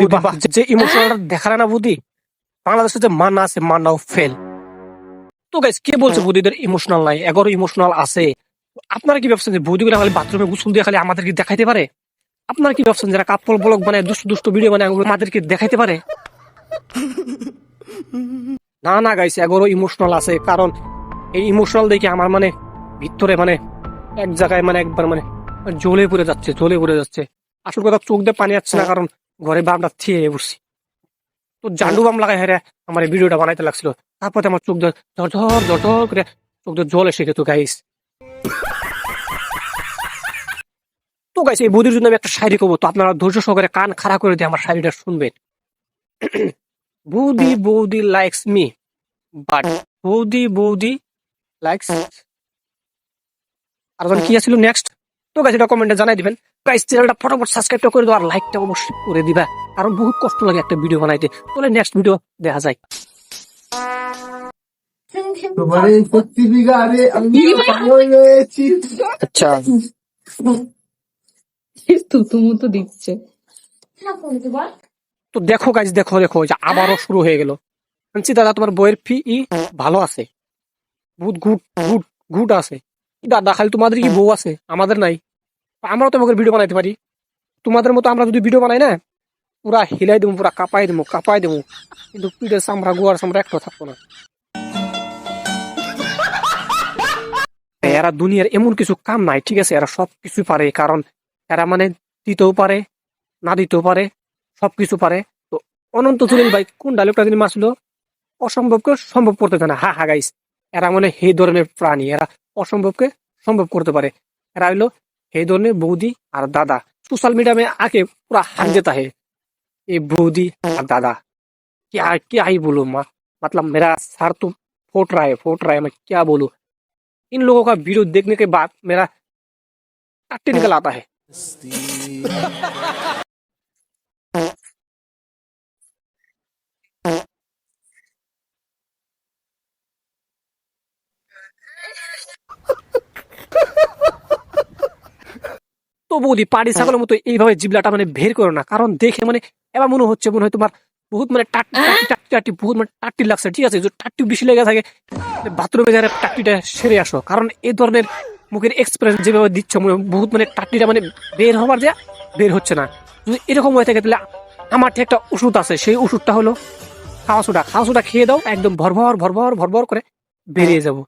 বুদ্ধি যে ইমোশনাল দেখালে না বুদ্ধি, বাংলাদেশে যে মান্না আছে মান্নাও ফেল। তো গাইস কে বলছে বুদ্ধিদের ইমোশনাল নাই? এগারো ইমোশনাল আছে। আপনারা কি ভাবছেন যে বুদ্ধিগুলো খালি বাথরুমে গোসল দিয়ে খালি আমাদেরকে দেখাইতে পারে? আপনারা কি ভাবছেন যারা কাপল ব্লগ বানায় দুষ্ট দুষ্ট ভিডিও বানায় আমাদেরকে দেখাইতে পারে? না না গাইস, এগারো ইমোশনাল আছে। কারণ এই ইমোশনাল দেখে আমার মানে ভিতরে মানে এক জায়গায় মানে একবার মানে জ্বলে পড়ে যাচ্ছে, জ্বলে পড়ে যাচ্ছে। আসল কথা চোখ দিয়ে পানি আসছে না, কারণ ঘরে বামটা থিয়ে বসছি। তো জান্ডু বাম লাগাই হেরে আমার এই ভিডিওটা বানাইতে লাগছিল। তারপরে আমার চোখ দিয়ে ঝরঝর ঝরঝর করে চোখ দিয়ে জল এসে গেত গাইস। তো গাইস এই বৌদির জন্য আমি একটা শায়রি করবো, তো আপনারা ধৈর্য সহকারে কান খাড়া করে দিয়ে আমার শায়রিটা শুনবেন। বৌদি বৌদি লাইকস মি, বাট বৌদি বৌদি লাইকস। আর কি ছিল নেক্সট? তো গাইস এটা কমেন্টে জানাই দিবেন। গাইস চ্যানেলটা ফটাফট সাবস্ক্রাইব করে দাও আর লাইকটা অবশ্যই করে দিবা, কারণ বহুত কষ্ট লাগে একটা ভিডিও বানাইতে। তাহলে নেক্সট ভিডিও দেখা যায়। তোমার এই 30 বিঘা আরে আমি পাগল হয়েছি। আচ্ছা তুতু দিচ্ছে। তো দেখো গাইস, দেখো দেখো যে আবারও শুরু হয়ে গেল। বলছি দাদা তোমার বইয়ের ফি ভালো আছে, বহুত গুড গুড গুড আছে। দাদা খালি তোমাদের কি বউ আছে, আমাদের নাই? আমরাও তোমাকে ভিডিও বানাইতে পারি। তোমাদের মতো আমরা যদি ভিডিও বানাই না, পুরা হিলাই দেবো, পুরা কাপাই দেবো, কিন্তু পিঠের চামড়া গোয়ার চামড়া একটা থাকবো না। এরা দুনিয়ার এমন কিছু কাম নাই, ঠিক আছে? এরা সব কিছু পারে, কারণ এরা মানে দিতেও পারে, না দিতেও পারে, সবকিছু পারে। তো অনন্ত জলিল ভাই কোন ডায়লগটা যিনি মারছিল, অসম্ভবকে সম্ভব করতে জানে। হা হা গাইস, এরা মানে এই ধরনের প্রাণী, এরা অসম্ভবকে সম্ভব করতে পারে। এরা হইলো এই ধরনের বৌদি আর দাদা। सोशल मीडिया में आके पूरा हक देता है ये बूदी और दादा। क्या क्या ही बोलूं माँ, मतलब मेरा सर तो फूट रहा है, मैं क्या बोलूं। इन लोगों का वीडियो देखने के बाद मेरा टट्टी निकल आता है। তো বৌদি পাড়ি ছাগলের মতো এইভাবে জিবলাটা মানে বের করো না, কারণ দেখে মানে এবার মনে হয় তোমার বহুত মানে টাট্টি বহুত মানে টাট্টি লাগছে, ঠিক আছে? যদি টাট্টি বেশি লেগে থাকে বাথরুমে যারা টাট্টিটা সেরে আসো, কারণ এই ধরনের মুখের এক্সপ্রেস যেভাবে দিচ্ছ মনে বহুত মানে টাট্টিটা মানে বের হবার যা বের হচ্ছে না। যদি এরকম হয়ে থাকে তাহলে আমার একটা ওষুধ আছে, সেই ওষুধটা হলো খাওয়া সোডা খেয়ে দাও, একদম ভরভর করে বেরিয়ে যাবো।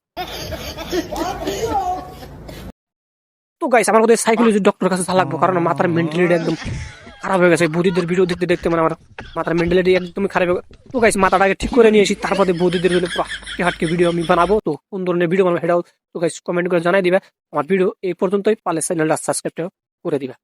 তো গাইস আমার ওদের সাইকোলজি ডক্টর কাছে লাগবো, কারণ মাথার মেন্টালিটি একদম খারাপ হয়ে গেছে। বুদ্ধিদের ভিডিও দেখতে দেখতে মানে আমার মাথার মেন্টালিটি একদমই খারাপ হয়ে গেছে। তো গাইস মাথাটাকে ঠিক করে নিয়ে এসি, তারপরে বুদ্ধিদের পুরো হাটকে ভিডিও আমি বানাবো। তো কোন ধরনের ভিডিও বানাবো সেটাও তো গাইস কমেন্ট করে জানাই দিবে। আমার ভিডিও এই পর্যন্তই, পারলে চ্যানেলটা সাবস্ক্রাইব করে দিবে।